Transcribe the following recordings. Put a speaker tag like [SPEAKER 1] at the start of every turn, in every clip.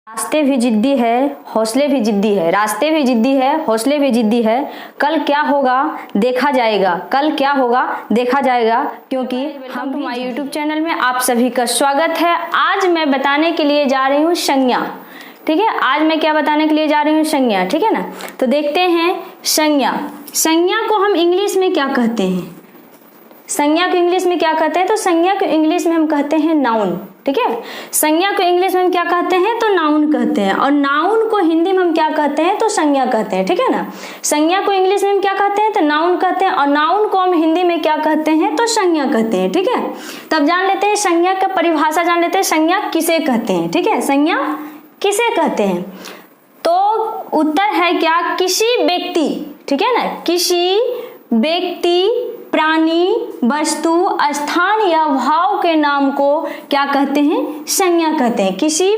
[SPEAKER 1] रास्ते भी जिद्दी है, हौसले भी जिद्दी है। रास्ते भी जिद्दी है, हौसले भी जिद्दी है। कल क्या होगा देखा जाएगा, कल क्या होगा देखा जाएगा, क्योंकि हम हमारे यूट्यूब चैनल में आप सभी का स्वागत है। आज मैं बताने के लिए जा रही हूँ संज्ञा। ठीक है, आज मैं क्या बताने के लिए जा रही हूँ? संज्ञा। ठीक है ना, तो देखते हैं संज्ञा। संज्ञा को हम इंग्लिश में क्या कहते हैं? संज्ञा को इंग्लिश में क्या कहते हैं? तो संज्ञा को इंग्लिश में हम कहते हैं नाउन। ठीक है, संज्ञा को इंग्लिश में हम क्या कहते हैं? तो नाउन कहते हैं। और नाउन को हिंदी में हम क्या कहते हैं? तो संज्ञा कहते हैं। ठीक है ना, संज्ञा को इंग्लिश में हम क्या कहते हैं? तो नाउन कहते हैं। और नाउन को हम हिंदी में क्या कहते हैं? तो संज्ञा कहते हैं। ठीक है, तब जान लेते हैं संज्ञा का परिभाषा, जान लेते हैं संज्ञा किसे कहते हैं। ठीक है, संज्ञा किसे कहते हैं? तो उत्तर है क्या? किसी व्यक्ति, ठीक है ना, किसी व्यक्ति, प्राणी, वस्तु, स्थान या भाव के नाम को क्या कहते हैं? संज्ञा कहते हैं। किसी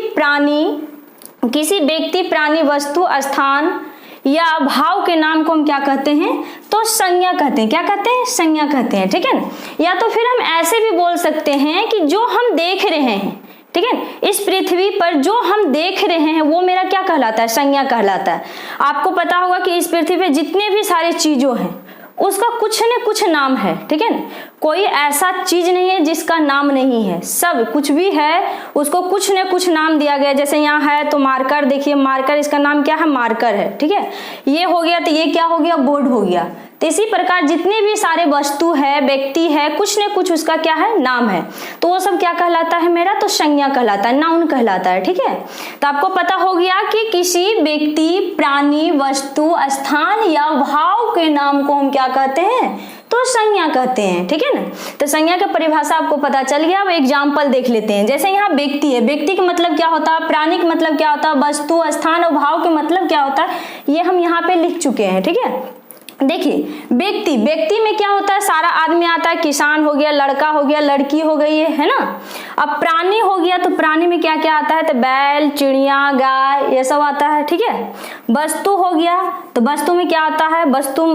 [SPEAKER 1] व्यक्ति, प्राणी, वस्तु, स्थान या भाव के नाम को हम क्या कहते हैं? तो संज्ञा कहते हैं। क्या कहते हैं? संज्ञा कहते हैं। ठीक है ना, या तो फिर हम ऐसे भी बोल सकते हैं कि जो हम देख रहे हैं, ठीक है, इस पृथ्वी पर जो हम देख रहे हैं वो मेरा क्या कहलाता है? संज्ञा कहलाता है। आपको पता होगा कि इस पृथ्वी पे जितने भी सारे चीजों हैं उसका कुछ न कुछ नाम है। ठीक है ना, कोई ऐसा चीज नहीं है जिसका नाम नहीं है। सब कुछ भी है उसको कुछ न कुछ नाम दिया गया। जैसे यहाँ है तो मार्कर, देखिए मार्कर, इसका नाम क्या है? मार्कर है। ठीक है, ये हो गया तो ये क्या हो गया? बोर्ड हो गया। तो इसी प्रकार जितने भी सारे वस्तु है, व्यक्ति है, कुछ न कुछ उसका क्या है? नाम है। तो वो सब क्या कहलाता है मेरा? तो संज्ञा कहलाता है, नाउन कहलाता है। ठीक है, तो आपको पता हो गया कि किसी व्यक्ति, प्राणी, वस्तु, स्थान या भाव के नाम को हम क्या कहते हैं? तो संज्ञा कहते हैं। ठीक है ना, तो संज्ञा का परिभाषा आपको पता चल गया। अब एग्जाम्पल देख लेते हैं। जैसे यहाँ व्यक्ति है, व्यक्ति का मतलब क्या होता है? प्राणी का मतलब क्या होता है? वस्तु, स्थान और भाव के मतलब क्या होता है? ये हम यहाँ पे लिख चुके हैं। ठीक है, देखिए व्यक्ति, व्यक्ति में क्या होता है? सारा आदमी आता है। किसान हो गया, लड़का हो गया, लड़की हो गई है ना। अब प्राणी हो गया तो प्राणी में क्या क्या आता है? तो बैल, चिड़िया, गाय, ये सब आता है। ठीक है, वस्तु हो गया तो वस्तु में क्या आता है? वस्तु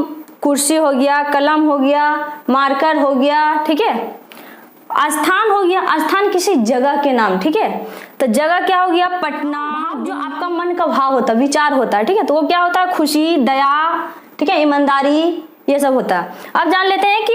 [SPEAKER 1] कुर्सी हो गया, कलम हो गया, मार्कर हो गया। ठीक है, स्थान हो गया, स्थान किसी जगह के नाम। ठीक है, तो जगह क्या हो गया? पटना। जो आपका मन का भाव होता है, विचार होता है, ठीक है, तो वो क्या होता है? खुशी, दया, ठीक है, ईमानदारी, ये सब होता है। अब जान लेते हैं कि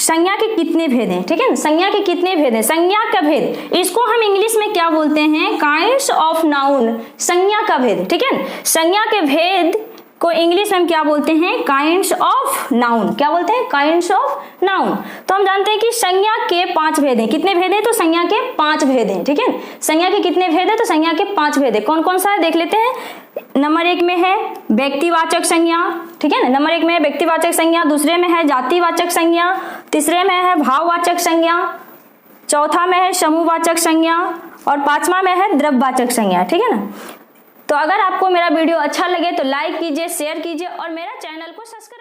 [SPEAKER 1] संज्ञा के कितने भेद हैं। ठीक है ना, संज्ञा के कितने भेद हैं? संज्ञा का भेद, इसको हम इंग्लिश में क्या बोलते हैं? Kinds of noun. संज्ञा का भेद, ठीक है ना, संज्ञा के भेद को इंग्लिश में हम क्या बोलते हैं? Kinds of noun. क्या बोलते हैं? Kinds of noun. तो हम जानते हैं कि संज्ञा के 5 भेद हैं। कितने भेद हैं? तो संज्ञा के 5 भेद हैं। ठीक है, संज्ञा के कितने भेद हैं? तो संज्ञा के 5 भेद हैं। कौन कौन सा है देख लेते हैं। नंबर 1 में है व्यक्तिवाचक संज्ञा। ठीक है ना, नंबर 1 में है व्यक्तिवाचक संज्ञा, दूसरे में है जातिवाचक संज्ञा, तीसरे में है भाववाचक संज्ञा, चौथा में है समूहवाचक संज्ञा और 5वां में है द्रव्यवाचक संज्ञा। ठीक है ना, तो अगर आपको मेरा वीडियो अच्छा लगे तो लाइक कीजिए, शेयर कीजिए और मेरा चैनल को सब्सक्राइब